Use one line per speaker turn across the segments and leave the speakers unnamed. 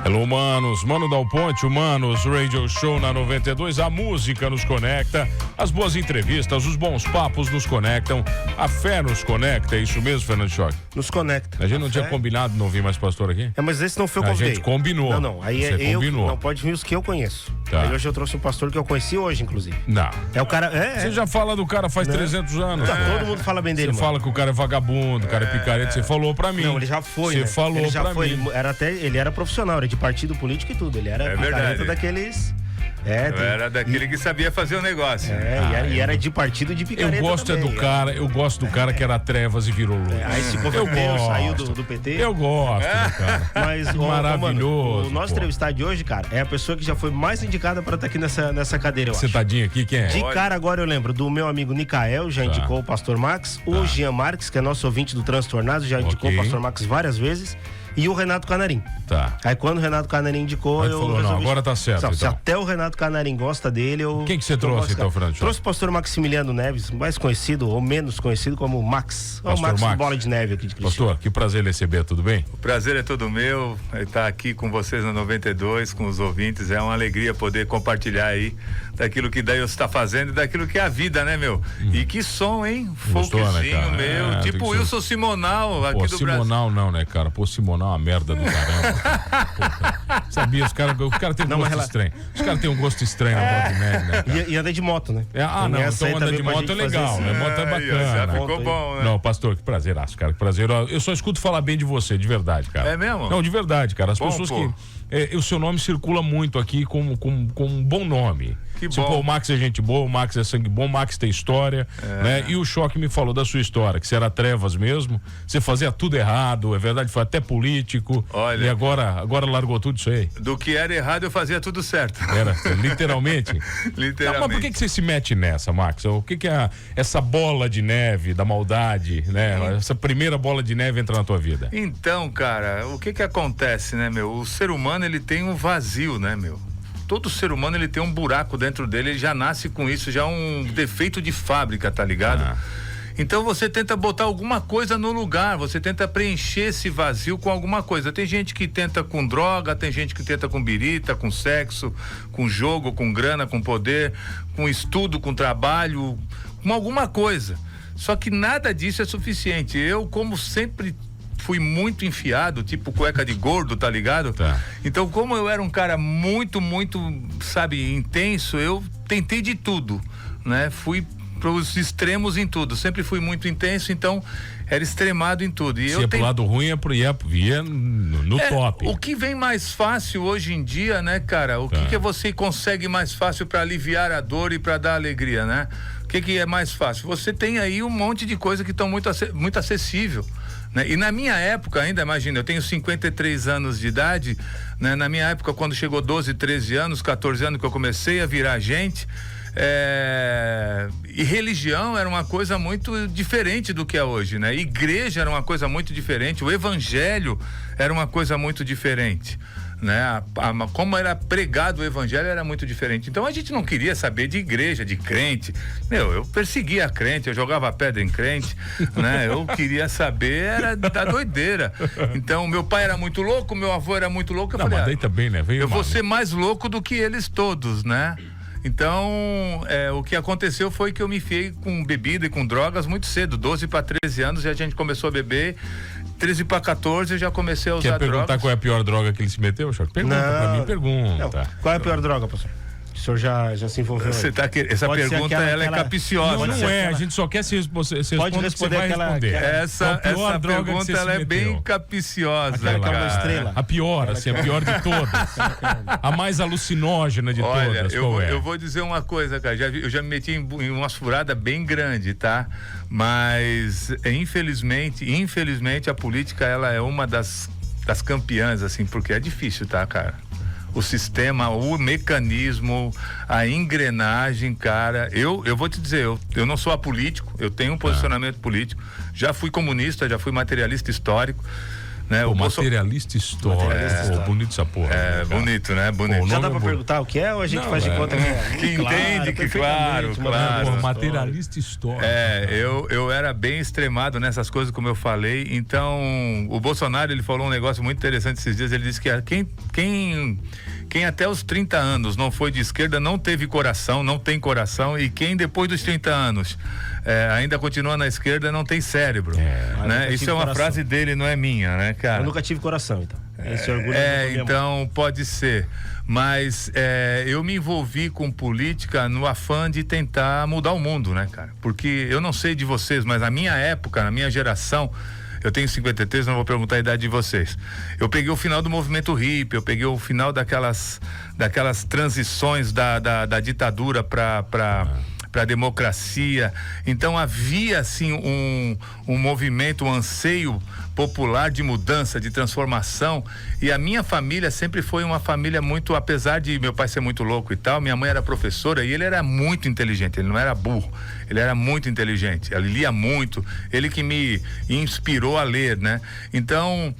Hello, Manos, Mano Dal Ponte, Humanos, Radio Show na 92, a música nos conecta, as boas entrevistas, os bons papos nos conectam, a fé nos conecta, é isso mesmo, Fernando Choque?
Nos conecta.
A gente não tinha combinado não vir mais pastor aqui?
Mas esse não foi o que eu
A gente combinou.
Não, aí
Você
eu
combinou.
não pode vir os que eu conheço.
Tá.
Aí hoje eu trouxe um pastor que eu conheci hoje, inclusive.
Não.
É o cara...
Você já fala do cara faz 300 anos.
Todo mundo fala bem dele,
Você fala que o cara é vagabundo, o cara é picareta, você falou pra mim.
Não, ele já foi,
Você
né?
falou
ele já
pra
foi,
mim.
Ele era profissional, era de partido político e tudo. Ele era picareta daqueles...
Era daquele que sabia fazer o negócio.
E era de partido de picareta.
Eu gosto
também,
eu gosto do cara que era trevas e virou luz.
Aí se converteu, saiu do PT.
Eu gosto do cara.
Mas,
maravilhoso.
Mano, o nosso entrevistado de hoje, cara, é a pessoa que já foi mais indicada para estar aqui nessa cadeira, eu acho.
Sentadinho aqui, quem é?
De cara agora eu lembro do meu amigo Nicael, já indicou o Pastor Max. O Jean Marques, que é nosso ouvinte do Transtornado, já indicou o Pastor Max várias vezes. E o Renato Canarim.
Tá.
Aí quando o Renato Canarim indicou,
Aí falou, não, agora tá certo,
Se
então.
até o Renato Canarim gosta dele, eu...
Quem que você trouxe, então, Fernando?
Trouxe o pastor Maximiliano Neves, mais conhecido ou menos conhecido como Max.
Pastor
o Max
Max.
Bola de Neve aqui de Cristiano.
Pastor, que prazer receber, tudo bem?
O prazer é todo meu, estar aqui com vocês na 92, com os ouvintes, é uma alegria poder compartilhar aí daquilo que Deus está fazendo e daquilo que é a vida, né, meu? E que som, hein?
Gostou,
Folkzinho,
né, cara?
meu, tipo o Wilson Simonal aqui do Brasil.
Simonal não, né, cara? Pô, Simonal é uma merda do caramba. Pô, sabia, os caras têm um gosto estranho. Os caras têm um gosto estranho na Bola de Neve, né, cara?
E anda de moto, né?
Não, então anda de moto é legal, né? Moto é bacana.
Já ficou bom, né?
Não, pastor, que prazeraço, cara, que prazer. Eu só escuto falar bem de você, de verdade, cara.
É mesmo?
Não, de verdade, cara. As pessoas
pô.
o seu nome circula muito aqui com um bom nome.
Que
Tipo,
bom.
o Max é gente boa, o Max é sangue bom, o Max tem história, né? E o Choque me falou da sua história, que você era trevas mesmo, você fazia tudo errado, é verdade, foi até político.
Olha.
E agora largou tudo isso aí.
Do que era errado eu fazia tudo certo.
Era, literalmente.
Literalmente.
Mas por que você se mete nessa, Max? O que é essa bola de neve da maldade, né? Essa primeira bola de neve entra na tua vida?
Então, cara, o que acontece, né, meu? O ser humano, ele tem um vazio, né, meu? Todo ser humano, ele tem um buraco dentro dele, ele já nasce com isso, já um defeito de fábrica, tá ligado? Então você tenta botar alguma coisa no lugar, você tenta preencher esse vazio com alguma coisa. Tem gente que tenta com droga, tem gente que tenta com birita, com sexo, com jogo, com grana, com poder, com estudo, com trabalho, com alguma coisa. Só que nada disso é suficiente. Eu, como sempre fui muito enfiado, tipo cueca de gordo, tá ligado?
Tá.
Então, como eu era um cara muito, sabe, intenso, eu tentei de tudo, né? Fui pros extremos em tudo, sempre fui muito intenso, então era extremado em tudo. E
se ia pro lado ruim, ia no top.
O que vem mais fácil hoje em dia, né, cara? O que você consegue mais fácil para aliviar a dor e para dar alegria, né? O que é mais fácil? Você tem aí um monte de coisa que estão muito acessível, né? E na minha época ainda, imagina, eu tenho 53 anos de idade, né? Na minha época, quando chegou 12, 13 anos, 14 anos que eu comecei a virar gente, e religião era uma coisa muito diferente do que é hoje, né? Igreja era uma coisa muito diferente, o evangelho era uma coisa muito diferente, né? Como era pregado o evangelho era muito diferente. Então a gente não queria saber de igreja, de crente. Eu perseguia a crente, eu jogava pedra em crente, né? Eu queria saber era da doideira. Então meu pai era muito louco, meu avô era muito louco. Eu falei,
mas daí também, né?
eu vou ser mais louco do que eles todos, né? Então, o que aconteceu foi que eu me enfiei com bebida e com drogas muito cedo, 12 para 13 anos, e a gente começou a beber. 13 para 14 eu já comecei a usar drogas.
Quer perguntar qual é a pior droga que ele se meteu, Choque? Pergunta pra mim, pergunta.
Não. Qual é a pior droga, pastor? O senhor já se envolveu?
Essa pergunta ela é capiciosa.
Não é, a gente só quer se responder você vai responder.
Essa pergunta ela é bem capiciosa.
Aquela que é uma estrela.
A pior, assim, a pior de todas. A mais alucinógena de todas.
Eu vou dizer uma coisa, cara. Eu já me meti em uma furada bem grande, tá? Mas infelizmente a política ela é uma das campeãs, assim, porque é difícil, tá, cara? O sistema, o mecanismo, a engrenagem, cara, eu vou te dizer, eu não sou apolítico, eu tenho um posicionamento político, já fui comunista, já fui materialista histórico, Né?
O materialista histórico. Bonito essa porra.
É, bonito, né? Bonito.
Já dá pra perguntar o que é ou a gente faz de conta que é?
Que entende que, claro.
Materialista histórico.
Eu era bem extremado nessas coisas, como eu falei. Então, o Bolsonaro, ele falou um negócio muito interessante esses dias. Ele disse que quem até os 30 anos não foi de esquerda não teve coração, não tem coração, e quem depois dos 30 anos ainda continua na esquerda não tem cérebro, né? Isso é uma frase dele, não é minha, né, cara?
Eu nunca tive coração, então. Esse orgulho
então pode ser, mas eu me envolvi com política no afã de tentar mudar o mundo, né, cara? Porque eu não sei de vocês, mas na minha época, na minha geração, eu tenho 53, não vou perguntar a idade de vocês. Eu peguei o final do movimento hippie, eu peguei o final daquelas transições da ditadura para a democracia. Então havia assim um movimento, um anseio popular de mudança, de transformação, e a minha família sempre foi uma família muito, apesar de meu pai ser muito louco e tal, minha mãe era professora e ele era muito inteligente, ele não era burro, ele era muito inteligente, ele lia muito, ele que me inspirou a ler, né? Então,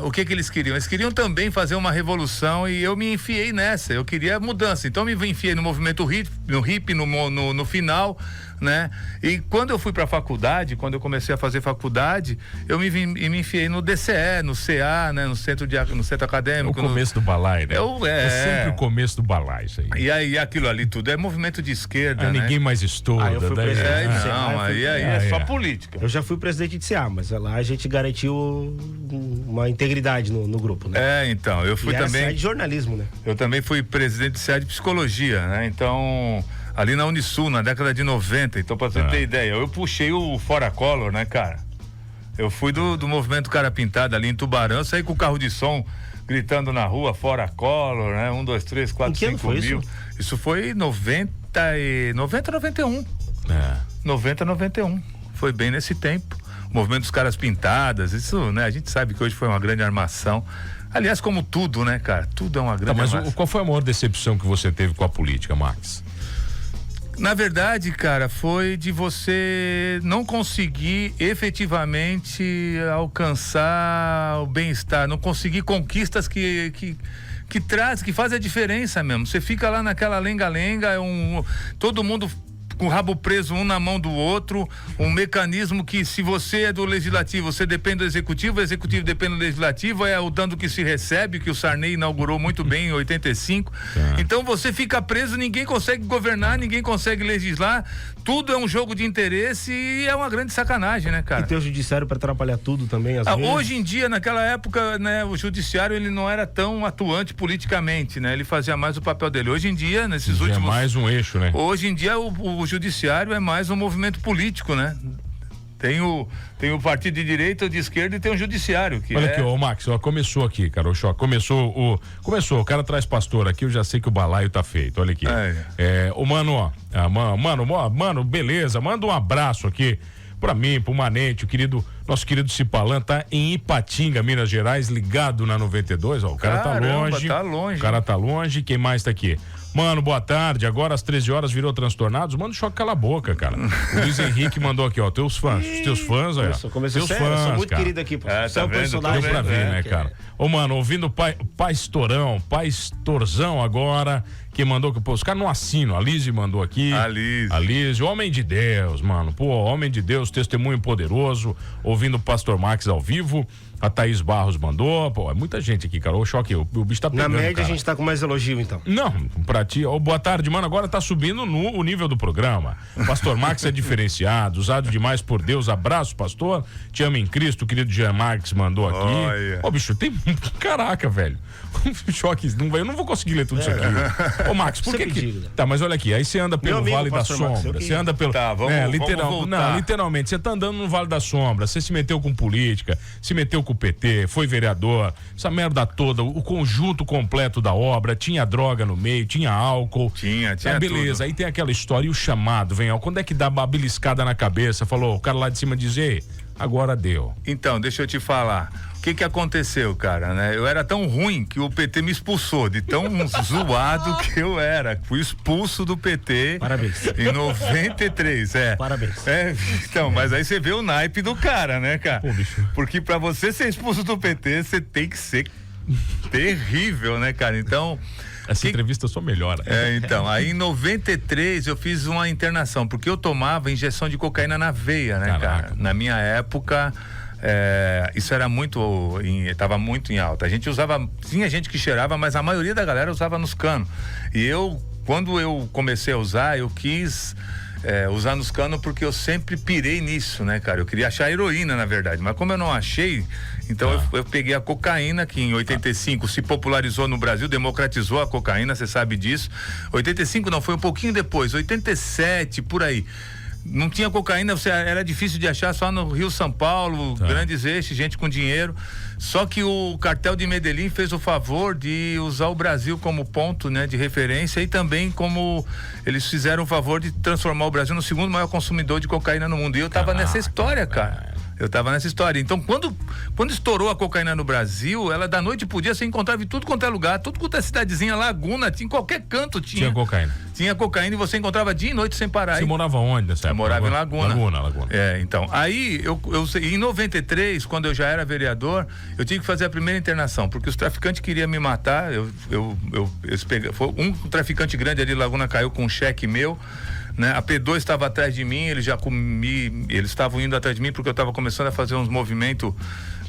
o que eles queriam? Eles queriam também fazer uma revolução e eu me enfiei nessa, eu queria mudança, então me enfiei no movimento hippie, no final, né? E quando eu fui para a faculdade, quando eu comecei a fazer faculdade, eu me enfiei no DCE, no CA, né? No centro acadêmico.
O começo do balaio, né?
É
sempre o começo do balaio, isso aí.
E aí aquilo ali tudo é movimento de esquerda, né?
Ninguém mais estuda.
Eu fui presidente de CA,
aí é só política.
Eu já fui presidente de CA, mas lá a gente garantiu uma integridade no grupo, né?
Então, eu fui também...
CA de jornalismo, né?
Eu também fui presidente de CA de psicologia, né? Então... ali na Unisul, na década de 90, então pra você ter ideia, eu puxei o Fora Collor, né, cara? Eu fui do movimento Cara Pintada ali em Tubarão, saí com o carro de som gritando na rua, Fora Collor, né? 1, 2, 3, 4, 5 mil. Isso foi 90, 91. 90, 91. Foi bem nesse tempo. O movimento dos Caras Pintadas, isso, né? A gente sabe que hoje foi uma grande armação. Aliás, como tudo, né, cara? Tudo é uma grande armação.
Mas qual foi a maior decepção que você teve com a política, Max?
Na verdade, cara, foi de você não conseguir efetivamente alcançar o bem-estar, não conseguir conquistas que fazem a diferença mesmo. Você fica lá naquela lenga-lenga, todo mundo com o rabo preso um na mão do outro, um mecanismo que, se você é do legislativo, você depende do executivo, o executivo depende do legislativo, é o dando que se recebe, que o Sarney inaugurou muito bem em 85. Então você fica preso, ninguém consegue governar, ninguém consegue legislar, tudo é um jogo de interesse e é uma grande sacanagem, né, cara?
E tem o judiciário para atrapalhar tudo também, às vezes.
Hoje em dia, naquela época, né, o judiciário, ele não era tão atuante politicamente, né? Ele fazia mais o papel dele. Hoje em dia, nesses últimos...
é mais um eixo, né?
Hoje em dia, o judiciário é mais um movimento político, né? Tem o partido de direita, o de esquerda e tem o judiciário.
Olha aqui, ô Max, começou aqui, cara, o choque. Começou, o cara traz pastor aqui, eu já sei que o balaio tá feito. Olha aqui. O mano, mano, beleza, manda um abraço aqui pra mim, pro Manente, nosso querido Cipalan, tá em Ipatinga, Minas Gerais, ligado na 92, ó, o cara tá longe. O cara tá longe, quem mais tá aqui? Mano, boa tarde, agora às 13 horas virou Transtornados, manda o choque, cala a boca, cara. O Luiz Henrique mandou aqui, ó, teus fãs, olha.
Começou
teus
sério,
fãs,
eu sou muito
cara.
querido aqui, pô.
Tá vendo?
Deu pra ver, né, cara? Ô, mano, ouvindo Paistorzão agora, que mandou que, pô, os caras não assinam, a Lise mandou aqui. A Lise, homem de Deus, mano, pô, homem de Deus, testemunho poderoso, ouvindo o Pastor Max ao vivo. A Thaís Barros mandou, pô, é muita gente aqui, cara, o choque, o bicho tá pegando,
na média,
cara.
A gente tá com mais elogio, então.
Não, pra ti, boa tarde, mano, agora tá subindo o nível do programa. Pastor Max é diferenciado, usado demais por Deus, abraço, pastor, te amo em Cristo, o querido Jean Marques mandou aqui. Ô, bicho, tem, caraca, velho, choque, eu não vou conseguir ler tudo isso aqui. Ô, Max, por que tá, mas olha aqui, aí você anda pelo Vale da Sombra, você anda pelo, literalmente, você tá andando no Vale da Sombra, você se meteu com política, se meteu com o PT, foi vereador, essa merda toda, o conjunto completo da obra, tinha droga no meio, tinha álcool.
Tinha
beleza, tudo. Aí tem aquela história e o chamado, vem, ó, quando é que dá uma beliscada na cabeça, falou, o cara lá de cima dizer, agora deu.
Então, deixa eu te falar. O que aconteceu, cara, né? Eu era tão ruim que o PT me expulsou, de tão zoado que eu era. Fui expulso do PT.
Parabéns.
Em 93,
Parabéns.
Então, mas aí você vê o naipe do cara, né, cara?
Pô, bicho.
Porque pra você ser expulso do PT, você tem que ser terrível, né, cara? Então...
Essa entrevista só melhora.
Então, aí em 93 eu fiz uma internação, porque eu tomava injeção de cocaína na veia, né, cara? Na minha época, isso era tava muito em alta. A gente usava, tinha gente que cheirava, mas a maioria da galera usava nos canos. E quando eu comecei a usar, eu quis usar nos canos porque eu sempre pirei nisso, né, cara? Eu queria achar heroína, na verdade, mas como eu não achei, então eu peguei a cocaína, que em 85 se popularizou no Brasil, democratizou a cocaína, você sabe disso. 85 não, foi um pouquinho depois, 87, por aí. Não tinha cocaína, era difícil de achar só no Rio, São Paulo, grandes eixos, gente com dinheiro. Só que o cartel de Medellín fez o favor de usar o Brasil como ponto, né, de referência, e também como eles fizeram o favor de transformar o Brasil no segundo maior consumidor de cocaína no mundo. E eu tava nessa história, cara. Eu tava nessa história. Então, quando estourou a cocaína no Brasil, ela da noite pro dia você encontrava em tudo quanto é lugar, tudo quanto é cidadezinha, laguna, em qualquer canto tinha.
Tinha cocaína.
Tinha cocaína e você encontrava dia e noite sem parar.
Você morava onde nessa época?
Eu morava em Laguna.
Laguna.
Então, aí em 93, quando eu já era vereador, eu tive que fazer a primeira internação, porque os traficantes queriam me matar. Um traficante grande ali de Laguna caiu com um cheque meu, né? A P2 estava atrás de mim, eles estavam indo atrás de mim porque eu estava começando a fazer uns movimentos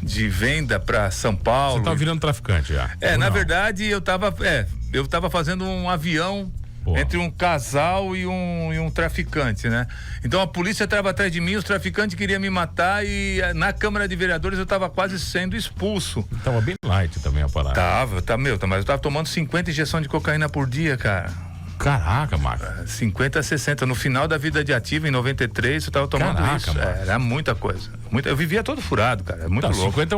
de venda para São Paulo.
Você estava virando traficante já?
Na verdade, eu estava fazendo um avião entre um casal e um traficante, né? Então a polícia estava atrás de mim, os traficantes queriam me matar e na Câmara de Vereadores eu estava quase sendo expulso.
Tava bem light também a parada.
Mas eu estava tomando 50 injeções de cocaína por dia, cara.
Caraca, Marco.
50 a 60. No final da vida de ativa, em 93, eu tava tomando isso. Era muita coisa. Eu vivia todo furado, cara. É muito louco.
50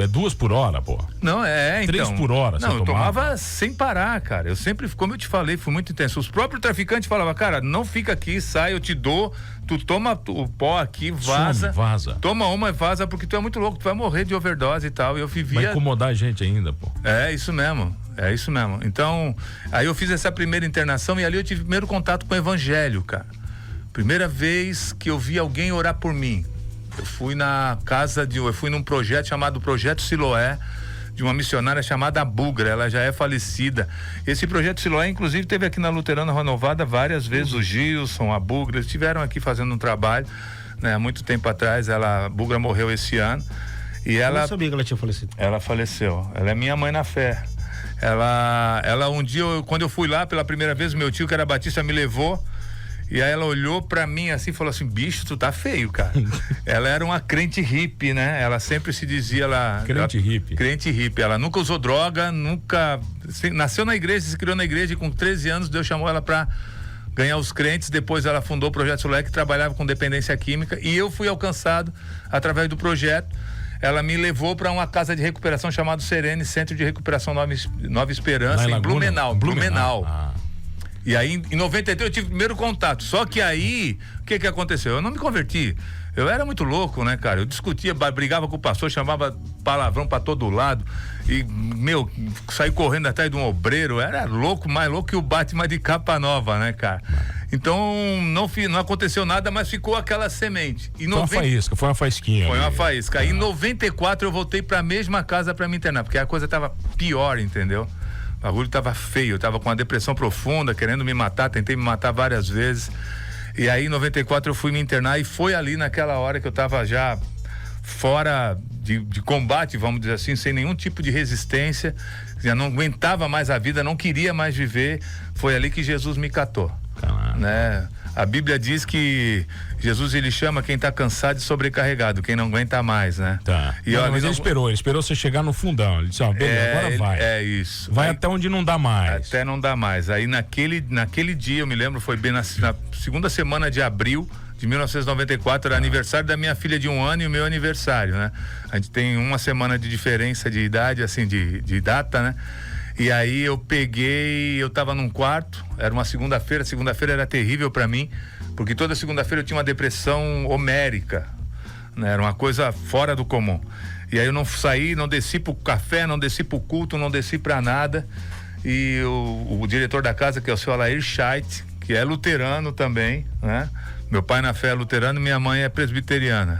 é 2 por hora, pô.
Não, então.
3 por hora,
não, eu tomava sem parar, cara. Eu sempre, como eu te falei, fui muito intenso. Os próprios traficantes falavam, cara, não fica aqui, sai, eu te dou. Tu toma o pó aqui, vaza.
Vaza.
Toma uma e vaza, porque tu é muito louco, tu vai morrer de overdose e tal. E eu vivia...
Vai incomodar a gente ainda, pô.
É isso mesmo. Então, aí eu fiz essa primeira internação e ali eu tive primeiro contato com o evangelho, cara. Primeira vez que eu vi alguém orar por mim. Eu fui num projeto chamado Projeto Siloé, de uma missionária chamada Bugra, ela já é falecida. Esse Projeto Siloé, inclusive, teve aqui na Luterana Renovada várias vezes, o Gilson, a Bugra, eles estiveram aqui fazendo um trabalho, né? Há muito tempo atrás, a Bugra morreu esse ano. E ela... Eu
não sabia que ela tinha falecido.
Ela faleceu. Ela é minha mãe na fé. Ela um dia, quando eu fui lá pela primeira vez, meu tio, que era batista, me levou. E aí ela olhou pra mim assim e falou assim: bicho, tu tá feio, cara. Ela era uma crente hippie, né? Ela sempre se dizia
crente hippie.
Crente hippie. Ela nunca usou droga, nasceu na igreja, se criou na igreja, e com 13 anos Deus chamou ela pra ganhar os crentes. Depois ela fundou o Projeto Siloé, que trabalhava com dependência química, e eu fui alcançado através do projeto. Ela me levou para uma casa de recuperação chamada Serene, Centro de Recuperação Nova Esperança, em Blumenau. E aí, em 93, eu tive o primeiro contato. Só que aí, o que aconteceu? Eu não me converti. Eu era muito louco, né, cara? Eu discutia, brigava com o pastor, chamava palavrão pra todo lado. E, saí correndo atrás de um obreiro. Era louco, mais louco que o Batman de capa nova, né, cara? Então, não aconteceu nada, mas ficou aquela semente.
Foi uma faísquinha.
Foi uma faísca. Aí, em 94, eu voltei pra mesma casa pra me internar, porque a coisa tava pior, entendeu? O bagulho tava feio, eu tava com uma depressão profunda, querendo me matar, tentei me matar várias vezes. E aí, em 94, eu fui me internar, e foi ali naquela hora que eu tava já fora de combate, vamos dizer assim, sem nenhum tipo de resistência, já não aguentava mais a vida, não queria mais viver. Foi ali que Jesus me catou, né? A Bíblia diz que Jesus, ele chama quem tá cansado e sobrecarregado, quem não aguenta mais, né?
Tá. Mas ele esperou você chegar no fundão. Ele disse, beleza, agora vai.
É isso.
Vai até onde não dá mais.
Até não dá mais. Aí naquele dia, eu me lembro, foi bem na segunda semana de abril de 1994, era aniversário da minha filha de 1 ano e o meu aniversário, né? A gente tem uma semana de diferença de idade, assim, de data, né? E aí eu tava num quarto, era uma segunda-feira era terrível pra mim, porque toda segunda-feira eu tinha uma depressão homérica, né? Era uma coisa fora do comum. E aí eu não saí, não desci pro café, não desci pro culto, não desci pra nada. E o diretor da casa, que é o seu Alair Scheidt, que é luterano também, né? Meu pai na fé é luterano e minha mãe é presbiteriana.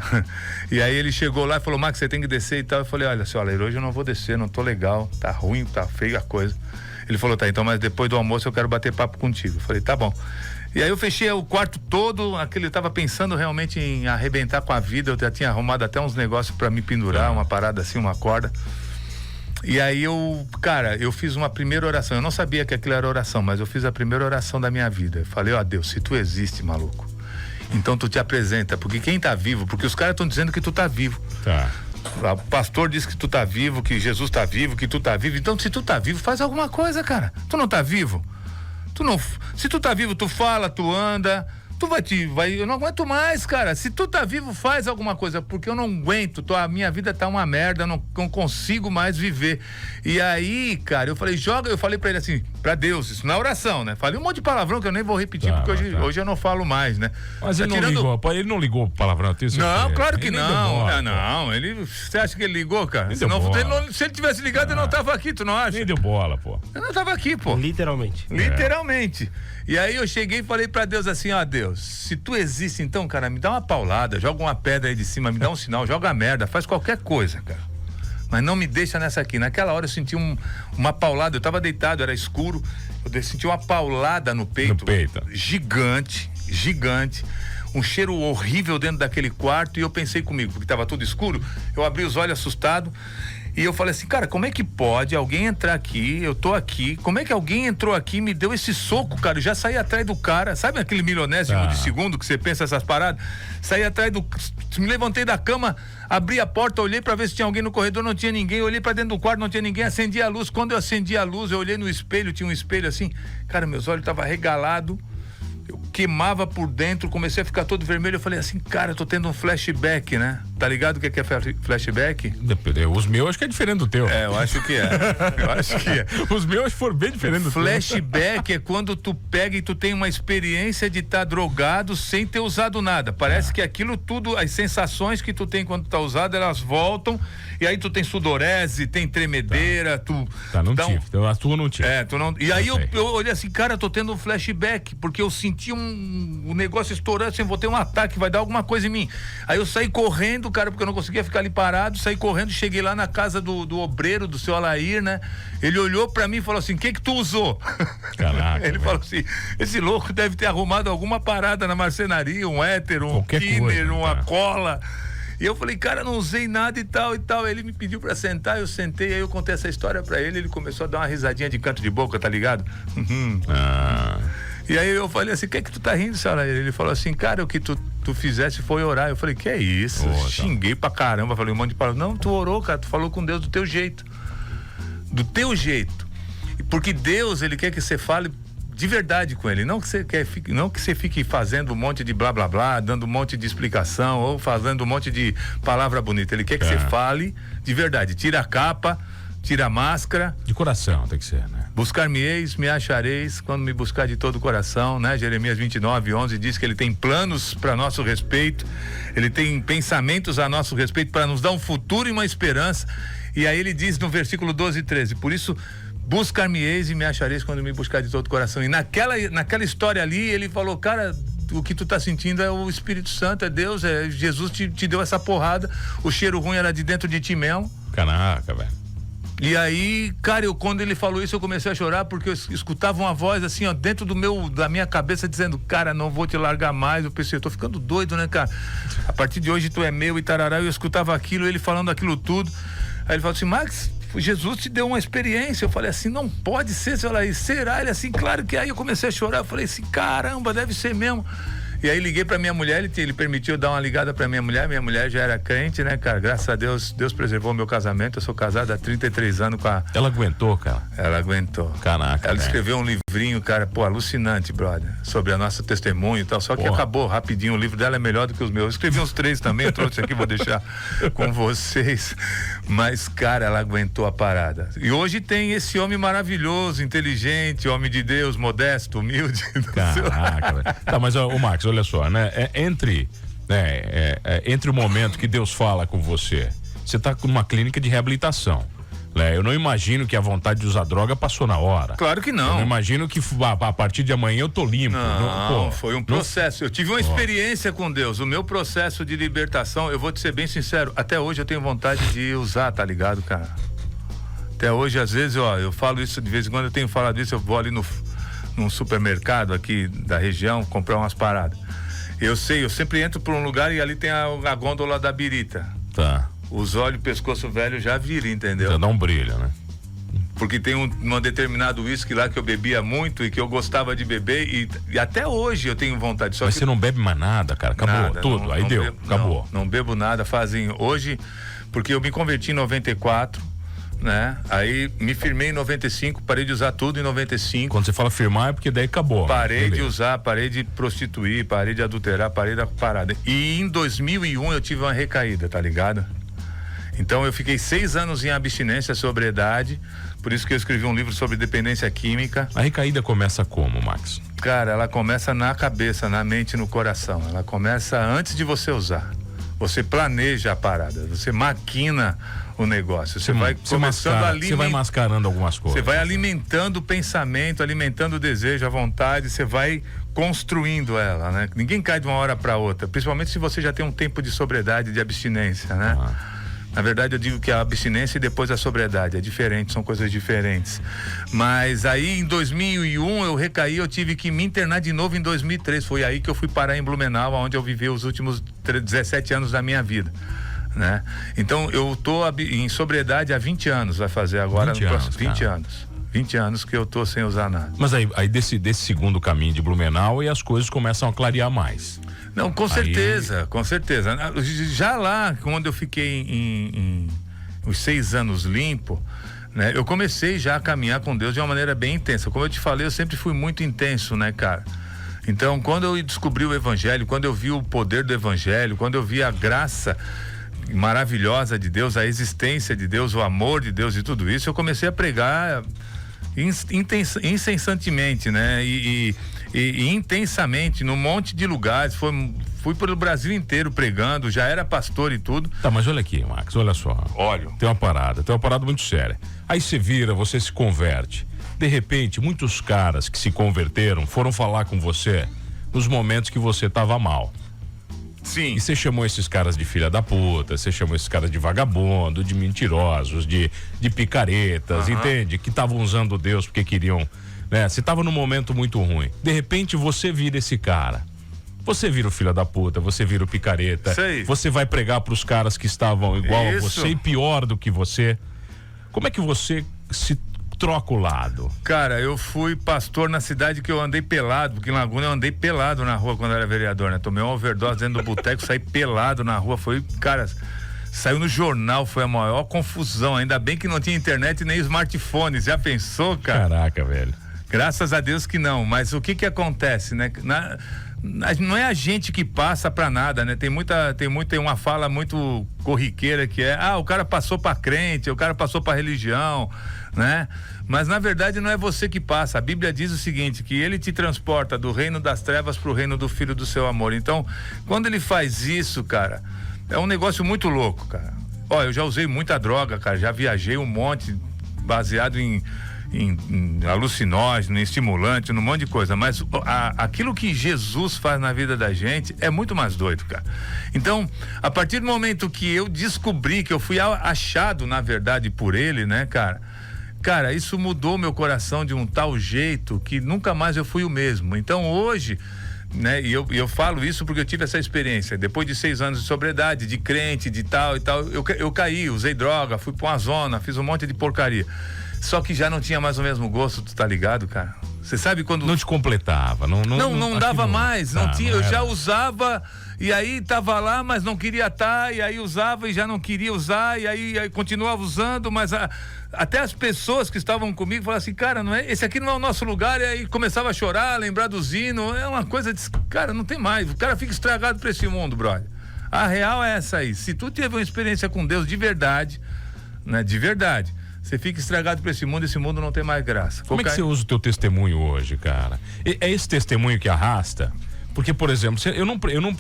E aí ele chegou lá e falou: Max, você tem que descer e tal. Eu falei: olha, seu Alair, hoje eu não vou descer, não tô legal, tá ruim, tá feio a coisa. Ele falou: tá, então, mas depois do almoço eu quero bater papo contigo. Eu falei: tá bom. E aí eu fechei o quarto todo, aquele tava pensando realmente em arrebentar com a vida. Eu já tinha arrumado até uns negócios pra me pendurar, uma parada assim, uma corda. E aí eu fiz uma primeira oração. Eu não sabia que aquilo era oração, mas eu fiz a primeira oração da minha vida. Eu falei: ó, Deus, se tu existe, maluco, então tu te apresenta, porque quem tá vivo, porque os caras estão dizendo que tu tá vivo.
Tá.
O pastor diz que tu tá vivo, que Jesus tá vivo, que tu tá vivo. Então, se tu tá vivo, faz alguma coisa, cara. Tu não tá vivo? Se tu tá vivo, tu fala, tu anda, eu não aguento mais, cara. Se tu tá vivo, faz alguma coisa, porque eu não aguento, a minha vida tá uma merda, eu não consigo mais viver. E aí, cara, eu falei pra ele assim, pra Deus, isso na oração, né? Falei um monte de palavrão que eu nem vou repetir, porque hoje eu não falo mais, né?
Mas ele não ligou palavrão, tem certeza?
Não, claro que não. Você acha que ele ligou, cara? Se ele tivesse ligado, ele não tava aqui, tu não acha?
Nem deu bola, pô.
Eu não tava aqui, pô.
Literalmente.
E aí eu cheguei e falei pra Deus assim: ó, Deus, se tu existe, então, cara, me dá uma paulada, joga uma pedra aí de cima, me dá um sinal, joga a merda, faz qualquer coisa, cara. Mas não me deixa nessa aqui. Naquela hora eu senti uma paulada, eu tava deitado, era escuro, eu senti uma paulada no peito. Gigante. Um cheiro horrível dentro daquele quarto, e eu pensei comigo, porque tava tudo escuro, eu abri os olhos assustado. E eu falei assim: cara, como é que pode alguém entrar aqui, eu tô aqui, como é que alguém entrou aqui e me deu esse soco, cara? Eu já saí atrás do cara, sabe aquele milionésimo de segundo que você pensa essas paradas? Saí atrás me levantei da cama, abri a porta, olhei pra ver se tinha alguém no corredor, não tinha ninguém, olhei pra dentro do quarto, não tinha ninguém, acendi a luz. Quando eu acendi a luz, eu olhei no espelho, tinha um espelho assim, cara, meus olhos estavam regalados, eu queimava por dentro, comecei a ficar todo vermelho. Eu falei assim: cara, eu tô tendo um flashback, né? Tá ligado o que é flashback?
Os meus acho que é diferente do teu.
Eu acho que é.
Os meus foram bem diferentes do teu.
Flashback é quando tu pega e tu tem uma experiência de estar drogado sem ter usado nada. Parece que aquilo tudo, as sensações que tu tem quando tá usado, elas voltam, e aí tu tem sudorese, tem tremedeira,
não tive. A tua não tinha.
Tu não. E aí eu olhei assim: cara, eu tô tendo um flashback, porque eu senti um negócio estourando, assim, vou ter um ataque, vai dar alguma coisa em mim. Aí eu saí correndo, cara, porque eu não conseguia ficar ali parado, saí correndo, cheguei lá na casa do obreiro, do seu Alair, né? Ele olhou pra mim e falou assim: o que tu usou?
Caraca,
ele falou assim: esse louco deve ter arrumado alguma parada na marcenaria, um éter, um thinner, uma cola. E eu falei: cara, não usei nada e tal. Ele me pediu pra sentar, eu sentei, aí eu contei essa história pra ele começou a dar uma risadinha de canto de boca, tá ligado? E aí eu falei assim: o que é que tu tá rindo, senhora? Ele falou assim: cara, o que tu fizesse foi orar. Eu falei: que é isso? Xinguei pra caramba, falei um monte de palavras. Não, tu orou, cara, tu falou com Deus do teu jeito. Do teu jeito. Porque Deus, ele quer que você fale de verdade com ele, não que você fique fazendo um monte de blá blá blá, dando um monte de explicação ou fazendo um monte de palavra bonita. Ele quer que você fale de verdade. Tira a capa, tira a máscara.
De coração tem que ser, né?
Buscar-me-eis, me achareis quando me buscar de todo o coração, né? Jeremias 29:11 diz que ele tem planos para nosso respeito, ele tem pensamentos a nosso respeito para nos dar um futuro e uma esperança. E aí ele diz no versículo 12 e 13: por isso buscar-me-eis e me achareis quando me buscar de todo o coração. E naquela história ali, ele falou: cara, o que tu tá sentindo é o Espírito Santo, é Deus, Jesus te deu essa porrada, o cheiro ruim era de dentro de ti mesmo.
Caraca, velho.
E aí, cara, quando ele falou isso, eu comecei a chorar, porque eu escutava uma voz assim, ó, dentro da minha cabeça, dizendo: cara, não vou te largar mais. Eu pensei: eu tô ficando doido, né, cara? A partir de hoje tu é meu e tarará. Eu escutava aquilo, ele falando aquilo tudo. Aí ele falou assim: Max, Jesus te deu uma experiência. Eu falei assim: não pode ser, sei lá, será? Ele assim: claro que é. Aí eu comecei a chorar, eu falei assim: caramba, deve ser mesmo. E aí liguei pra minha mulher, ele permitiu dar uma ligada pra minha mulher já era crente, né, cara? Graças a Deus, Deus preservou meu casamento. Eu sou casado há 33 anos com a...
Ela aguentou, cara?
Ela aguentou.
Caraca.
Ela escreveu um livrinho, cara, alucinante, brother, sobre a nossa testemunho e tal, só que acabou rapidinho. O livro dela é melhor do que os meus. Eu escrevi uns 3 também, eu trouxe aqui, vou deixar com vocês. Mas, cara, ela aguentou a parada. E hoje tem esse homem maravilhoso, inteligente, homem de Deus, modesto, humilde.
Caraca, velho. Tá, mas o Max, olha só, né? Entre né, entre o momento que Deus fala com você tá numa clínica de reabilitação. Eu não imagino que a vontade de usar droga passou na hora.
Claro que não.
Eu não imagino que a partir de amanhã eu tô limpo.
Não, foi um processo. Eu tive uma experiência com Deus. O meu processo de libertação, eu vou te ser bem sincero, até hoje eu tenho vontade de usar, tá ligado, cara? Até hoje, às vezes, eu falo isso de vez em quando, eu tenho falado isso, eu vou ali num supermercado aqui da região comprar umas paradas. Eu sempre entro por um lugar e ali tem a gôndola da birita.
Tá.
Os olhos, pescoço velho já viram, entendeu?
Já dá um brilho, né?
Porque tem um determinado uísque lá que eu bebia muito e que eu gostava de beber e até hoje eu tenho vontade.
Mas você não bebe mais nada, cara? Acabou
nada,
tudo, aí deu, acabou.
Não bebo nada, hoje, porque eu me converti em 94, né? Aí me firmei em 95, parei de usar tudo em 95.
Quando você fala firmar é porque daí acabou.
Parei de usar, parei de prostituir, parei de adulterar, parei da parada. E em 2001 eu tive uma recaída, tá ligado? Então eu fiquei 6 anos em abstinência, sobriedade, por isso que eu escrevi um livro sobre dependência química.
A recaída começa como, Max?
Cara, ela começa na cabeça, na mente, no coração. Ela começa antes de você usar. Você planeja a parada, você maquina o negócio. Você vai começando a
Você vai mascarando algumas coisas.
Você vai alimentando o pensamento, alimentando o desejo, a vontade, você vai construindo ela, né? Ninguém cai de uma hora para outra, principalmente se você já tem um tempo de sobriedade, de abstinência, né? Na verdade, eu digo que a abstinência e depois a sobriedade é diferente, são coisas diferentes. Mas aí em 2001 eu recaí, eu tive que me internar de novo em 2003. Foi aí que eu fui parar em Blumenau, onde eu vivi os últimos 17 anos da minha vida, né? Então eu tô em sobriedade há 20 anos, vai fazer agora 20 anos, 20 anos. 20 anos que eu tô sem usar nada.
Mas aí desse segundo caminho de Blumenau e as coisas começam a clarear mais.
Não, com certeza, com certeza. Já lá, quando eu fiquei em os 6 anos limpo, né? Eu comecei já a caminhar com Deus de uma maneira bem intensa. Como eu te falei, eu sempre fui muito intenso, né, cara? Então, quando eu descobri o evangelho, quando eu vi o poder do evangelho, quando eu vi a graça maravilhosa de Deus, a existência de Deus, o amor de Deus e tudo isso, eu comecei a pregar incessantemente, né? E intensamente, num monte de lugares. Fui pelo Brasil inteiro pregando, já era pastor e tudo.
Tá, mas olha aqui, Max, olha só.
Olha.
Tem uma parada muito séria. Aí você vira, você se converte. De repente, muitos caras que se converteram foram falar com você nos momentos que você tava mal.
Sim.
E você chamou esses caras de filha da puta, você chamou esses caras de vagabundo, de mentirosos, de picaretas, entende? Que estavam usando Deus porque queriam, né? Você tava num momento muito ruim. De repente você vira esse cara. Você vira o filho da puta, você vira o picareta.
Sei.
Você vai pregar pros caras que estavam igual a você e pior do que você. Como é que você se troca o lado?
Cara, eu fui pastor na cidade que eu andei pelado, porque em Laguna eu andei pelado na rua quando eu era vereador, né? Tomei uma overdose dentro do boteco, saí pelado na rua, saiu no jornal, foi a maior confusão, ainda bem que não tinha internet nem smartphone, já pensou, cara?
Caraca, velho.
Graças a Deus que não, mas o que acontece, né? Não é a gente que passa pra nada, né? Tem uma fala muito corriqueira que é, o cara passou pra crente, o cara passou pra religião, né? Mas na verdade não é você que passa. A Bíblia diz o seguinte, que ele te transporta do reino das trevas pro reino do filho do seu amor. Então, quando ele faz isso, cara, é um negócio muito louco, cara. Ó, eu já usei muita droga, cara, já viajei um monte baseado em alucinógeno, em estimulante, num monte de coisa, mas aquilo que Jesus faz na vida da gente é muito mais doido, cara. Então, a partir do momento que eu descobri que eu fui achado, na verdade, por ele, né, cara, isso mudou meu coração de um tal jeito que nunca mais eu fui o mesmo. Então, hoje, né, e eu falo isso porque eu tive essa experiência, depois de 6 anos de sobriedade, de crente, de tal e tal, eu caí, usei droga, fui pra uma zona, fiz um monte de porcaria. Só que já não tinha mais o mesmo gosto, tu tá ligado, cara? Você sabe quando...
Não te completava,
não dava mais, não tinha, eu já usava e aí tava lá, mas não queria estar, e aí usava e já não queria usar, e aí continuava usando, mas até as pessoas que estavam comigo falavam assim, cara, esse aqui não é o nosso lugar, e aí começava a chorar, lembrar do Zino, é uma coisa de, cara, não tem mais, o cara fica estragado pra esse mundo, brother. A real é essa aí, se tu teve uma experiência com Deus de verdade, né, de verdade, você fica estragado pra esse mundo não tem mais graça.
Como é que você usa o teu testemunho hoje, cara? É esse testemunho que arrasta? Porque, por exemplo,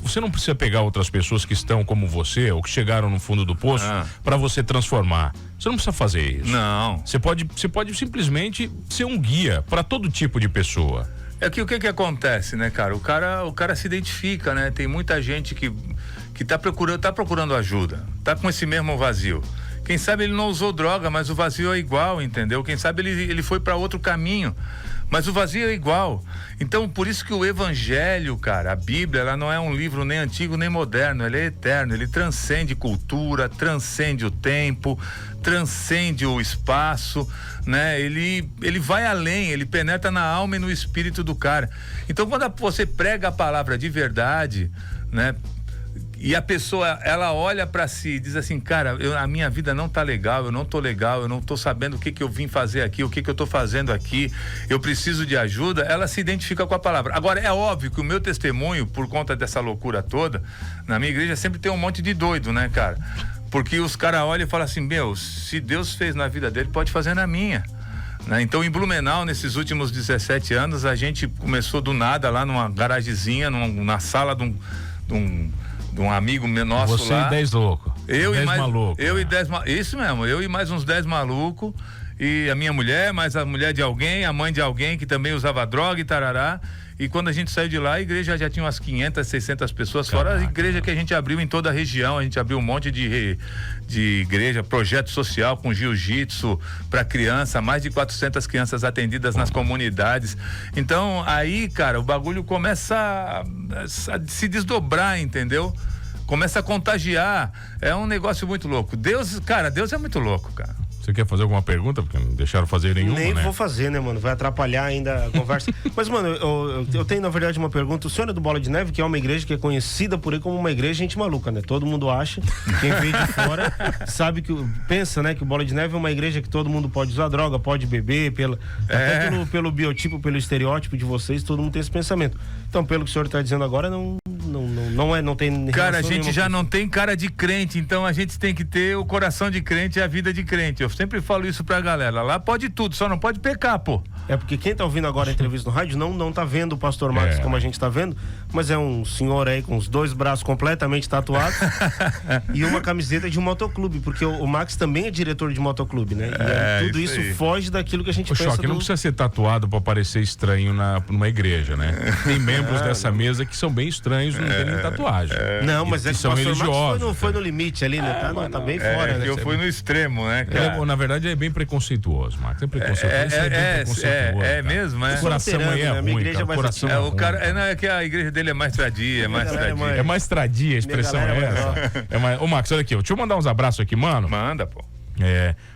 você não precisa pegar outras pessoas que estão como você ou que chegaram no fundo do poço para você transformar. Você não precisa fazer isso.
Não.
Você pode simplesmente ser um guia para todo tipo de pessoa.
É que o que acontece, né, cara? O cara se identifica, né? Tem muita gente que tá procurando ajuda, tá com esse mesmo vazio. Quem sabe ele não usou droga, mas o vazio é igual, entendeu? Quem sabe ele foi para outro caminho, mas o vazio é igual. Então, por isso que o evangelho, cara, a Bíblia, ela não é um livro nem antigo nem moderno, ele é eterno, ele transcende cultura, transcende o tempo, transcende o espaço, né? Ele vai além, ele penetra na alma e no espírito do cara. Então, quando você prega a palavra de verdade, né? E a pessoa, ela olha pra si e diz assim, cara, a minha vida não tá legal, eu não tô legal, eu não tô sabendo o que eu vim fazer aqui, o que eu tô fazendo aqui, eu preciso de ajuda, ela se identifica com a palavra. Agora, é óbvio que o meu testemunho, por conta dessa loucura toda, na minha igreja sempre tem um monte de doido, né, cara? Porque os caras olham e falam assim, se Deus fez na vida dele, pode fazer na minha. Né? Então, em Blumenau, nesses últimos 17 anos, a gente começou do nada lá numa garagezinha, na sala de um amigo nosso.
Você
lá.
E 10 loucos.
Eu 10 malucos. Isso mesmo, eu e mais uns 10 malucos. E a minha mulher, mais a mulher de alguém, a mãe de alguém que também usava droga e tarará. E quando a gente saiu de lá, a igreja já tinha umas 500, 600 pessoas, fora a igreja que a gente abriu em toda a região. A gente abriu um monte de igreja, projeto social com jiu-jitsu para criança, mais de 400 crianças atendidas nas comunidades. Então, aí, cara, o bagulho começa a se desdobrar, entendeu? Começa a contagiar. É um negócio muito louco. Deus é muito louco, cara.
Você quer fazer alguma pergunta? Porque não deixaram fazer nenhuma,
Nem
né?
vou fazer, né, mano? Vai atrapalhar ainda a conversa. Mas, mano, eu tenho, na verdade, uma pergunta. O senhor é do Bola de Neve, que é uma igreja que é conhecida por aí como uma igreja gente maluca, né? Todo mundo acha. Quem veio de fora sabe pensa, né, que o Bola de Neve é uma igreja que todo mundo pode usar droga, pode beber, até pelo biotipo, pelo estereótipo de vocês, todo mundo tem esse pensamento. Então, pelo que o senhor está dizendo agora, não tem.
Cara, a gente já não tem cara de crente, então a gente tem que ter o coração de crente e a vida de crente. Eu sempre falo isso pra galera. Lá pode tudo, só não pode pecar, pô.
É porque quem tá ouvindo agora a entrevista no rádio não tá vendo o pastor Marcos como a gente tá vendo, mas é um senhor aí com os 2 braços completamente tatuados e uma camiseta de um motoclube, porque o Max também é diretor de motoclube, né? E tudo isso foge daquilo que a gente pensa.
Choque, não precisa ser tatuado pra parecer estranho numa igreja, né? Tem membros dessa mesa que são bem estranhos, não tem nem tatuagem.
Não, mas é que
são
o pastor
religiosos.
Max foi no limite ali, né? Tá bem fora, né?
Eu fui no extremo, né, cara?
Na verdade, é bem preconceituoso, Max. É preconceituoso.
É mesmo, é.
O coração aí é ruim, cara. O coração é ruim.
É que a igreja dele é mais tradia,
É mais tradia, a expressão é essa. Ô, Max, olha aqui, deixa eu mandar uns abraços aqui, mano.
Manda, pô.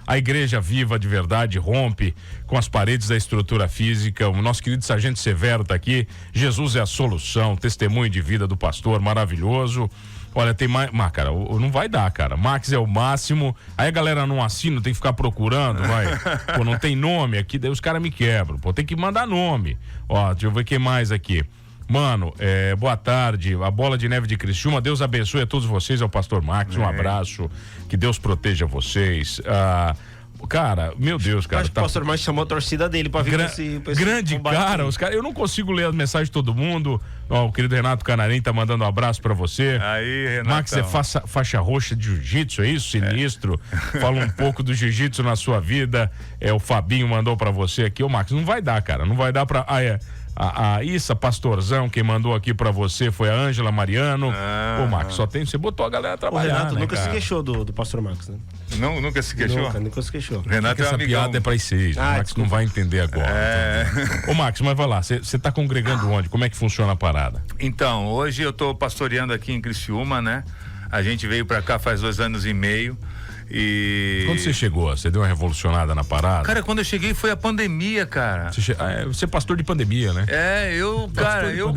A igreja viva de verdade rompe com as paredes da estrutura física. O nosso querido Sargento Severo tá aqui. Jesus é a solução, testemunho de vida do pastor, maravilhoso. Olha, tem mais. Mas, cara, não vai dar, cara. Max é o máximo. Aí a galera não assina, tem que ficar procurando, vai. Pô, não tem nome aqui, daí os caras me quebram. Pô, tem que mandar nome. Ó, deixa eu ver quem mais aqui. Mano, boa tarde. A Bola de Neve de Criciúma, Deus abençoe a todos vocês, ao pastor Max. Um abraço. Que Deus proteja vocês. Cara, meu Deus, cara.
Acho que o pastor Max chamou a torcida dele pra vir esse
grande cara, os caras. Eu não consigo ler as mensagens de todo mundo. Ó, o querido Renato Canarim tá mandando um abraço pra você.
Aí, Renato.
Max é faixa roxa de jiu-jitsu, é isso? Sinistro. Fala um pouco do jiu-jitsu na sua vida. O Fabinho mandou pra você aqui. Ô, Max, não vai dar, cara. Não vai dar pra. A Issa Pastorzão, quem mandou aqui pra você foi a Ângela Mariano. Ô, Max, você botou a galera a trabalhar.
O Renato
né,
nunca
cara?
se queixou do pastor Max, né?
Não, nunca se queixou?
Nunca se queixou.
Renato
essa piada é pra vocês. O Max não vai entender agora. Ô, Max, mas vai lá, você tá congregando onde? Como é que funciona a parada?
Então, hoje eu tô pastoreando aqui em Criciúma, né? A gente veio pra cá faz 2 anos e meio.
Quando você chegou, você deu uma revolucionada na parada?
Cara, quando eu cheguei foi a pandemia, cara.
Você é pastor de pandemia, né?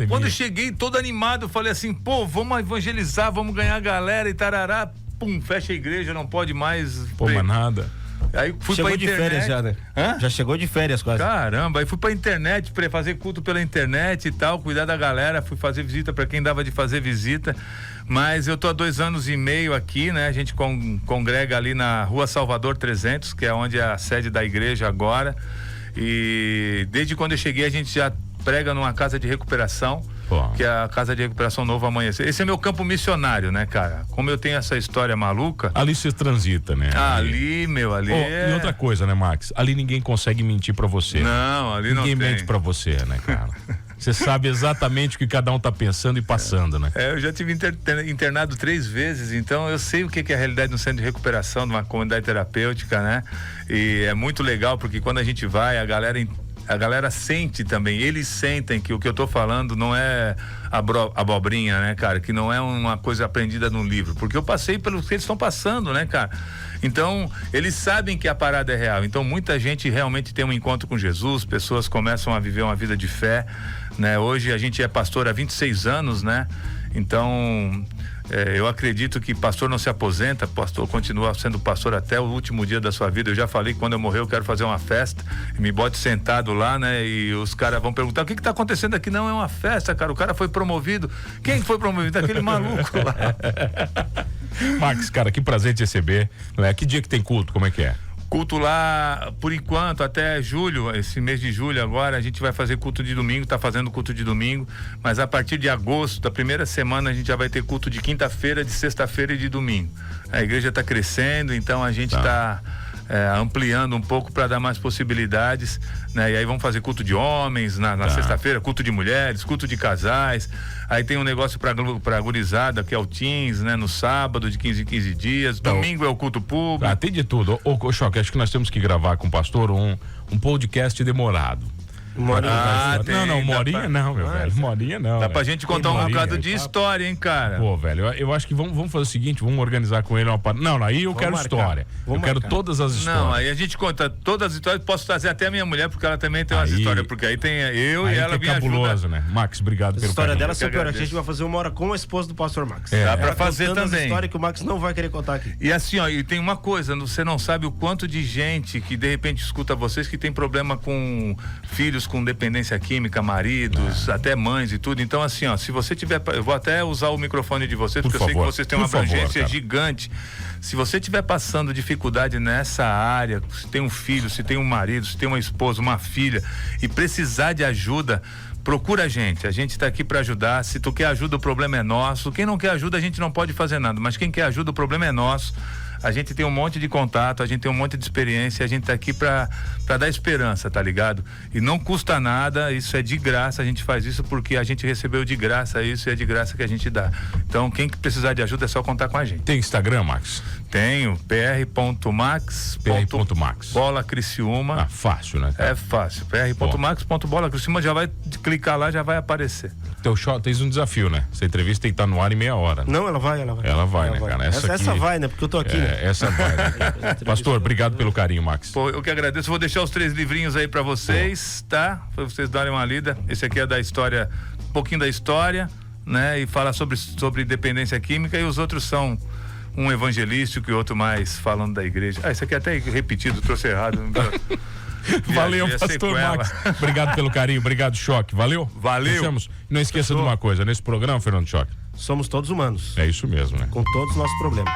Quando eu cheguei todo animado, eu falei assim, pô, vamos evangelizar, vamos ganhar a galera e tarará. Pum, fecha a igreja, não pode mais.
Pô, mas nada.
Aí fui
chegou
pra
de
internet.
férias já, né? Já chegou de férias quase.
Caramba, aí fui pra internet, pra fazer culto pela internet e tal, cuidar da galera, fui fazer visita pra quem dava de fazer visita. Mas eu tô há 2 anos e meio aqui, né? A gente congrega ali na Rua Salvador 300, que é onde é a sede da igreja agora. E desde quando eu cheguei a gente já prega numa casa de recuperação. que é a Casa de Recuperação Novo Amanhecer. Esse é meu campo missionário, né, cara? Como eu tenho essa história maluca...
Ali você transita, né?
Ali.
E outra coisa, né, Max? Ali ninguém consegue mentir pra você.
Não, ali não tem.
Ninguém mente pra você, né, cara? Você sabe exatamente o que cada um tá pensando e passando, né?
Eu já tive internado 3 vezes, então eu sei o que é a realidade no centro de recuperação, numa comunidade terapêutica, né? E é muito legal, porque quando a gente vai, a galera sente também, eles sentem que o que eu tô falando não é abobrinha, né, cara? Que não é uma coisa aprendida num livro, porque eu passei pelo que eles estão passando, né, cara? Então, eles sabem que a parada é real. Então, muita gente realmente tem um encontro com Jesus, pessoas começam a viver uma vida de fé, né? Hoje a gente é pastor há 26 anos, né? Então, eu acredito que pastor não se aposenta, pastor continua sendo pastor até o último dia da sua vida. Eu já falei que quando eu morrer eu quero fazer uma festa, me bote sentado lá, né? E os caras vão perguntar: o que tá acontecendo aqui? Não é uma festa, cara, o cara foi promovido. Quem foi promovido? Aquele maluco lá.
Max, cara, que prazer te receber, né? Que dia que tem culto, como é que é?
Culto lá, por enquanto, até julho, esse mês de julho agora, a gente vai fazer culto de domingo, tá fazendo culto de domingo, mas a partir de agosto, da primeira semana, a gente já vai ter culto de quinta-feira, de sexta-feira e de domingo. A igreja tá crescendo, então a gente tá ampliando um pouco para dar mais possibilidades, né? E aí vamos fazer culto de homens na sexta-feira, culto de mulheres, culto de casais. Aí tem um negócio pra gurizada, que é o teens, né? No sábado, de 15 em 15 dias. Domingo é o culto público.
Tem de tudo. Ô, Choque, acho que nós temos que gravar com o pastor um podcast demorado.
Morinha.
Morinha não, meu velho. Morinha não.
Dá pra gente contar um bocado de história, hein, cara?
Pô, velho, eu acho que vamos fazer o seguinte, vamos organizar com ele uma parada. Não, aí eu quero história. Eu quero todas as histórias.
Não, aí a gente conta todas as histórias, posso trazer até a minha mulher, porque ela também tem umas histórias, porque aí tem eu e ela me
cabuloso, né? Max, obrigado pelo
história dela, super. A gente vai fazer uma hora com a esposa do pastor Max.
Dá pra fazer também.
História que o Max não vai querer contar aqui.
E assim, ó, e tem uma coisa, você não sabe o quanto de gente que de repente escuta vocês que tem problema com filhos com dependência química, maridos, até mães e tudo. Então, assim, ó, se você tiver, eu vou até usar o microfone de vocês, porque eu sei que vocês têm uma abrangência gigante. Se você estiver passando dificuldade nessa área, se tem um filho, se tem um marido, se tem uma esposa, uma filha e precisar de ajuda, procura a gente está aqui para ajudar. Se tu quer ajuda, o problema é nosso. Quem não quer ajuda, a gente não pode fazer nada, mas quem quer ajuda, o problema é nosso. A gente tem um monte de contato, a gente tem um monte de experiência, a gente tá aqui pra dar esperança, tá ligado? E não custa nada, isso é de graça, a gente faz isso porque a gente recebeu de graça isso e é de graça que a gente dá. Então, quem precisar de ajuda é só contar com a gente.
Tem Instagram, Max?
Tenho, pr.max. Bola Criciúma.
Fácil, né, cara?
É fácil, pr.max.bola Criciúma, já vai clicar lá, já vai aparecer.
Teu show, tens um desafio, né? Essa entrevista tem que estar no ar em meia hora. Né?
Não, ela vai,
né, cara?
Essa vai, né? Porque eu tô aqui, né?
Essa vai, né? Pastor, obrigado pelo carinho, Max.
Pô, eu que agradeço. Vou deixar os 3 livrinhos aí pra vocês, tá? Pra vocês darem uma lida. Esse aqui é da história, um pouquinho da história, né? E fala sobre dependência química, e os outros são um evangelístico e outro mais falando da igreja. Esse aqui até repetido, trouxe errado.
Valeu, pastor Max. Obrigado pelo carinho, obrigado, Choque. Valeu? Não esqueça de uma coisa, nesse programa, Fernando Choque,
somos todos humanos.
É isso mesmo, né?
Com todos os nossos problemas.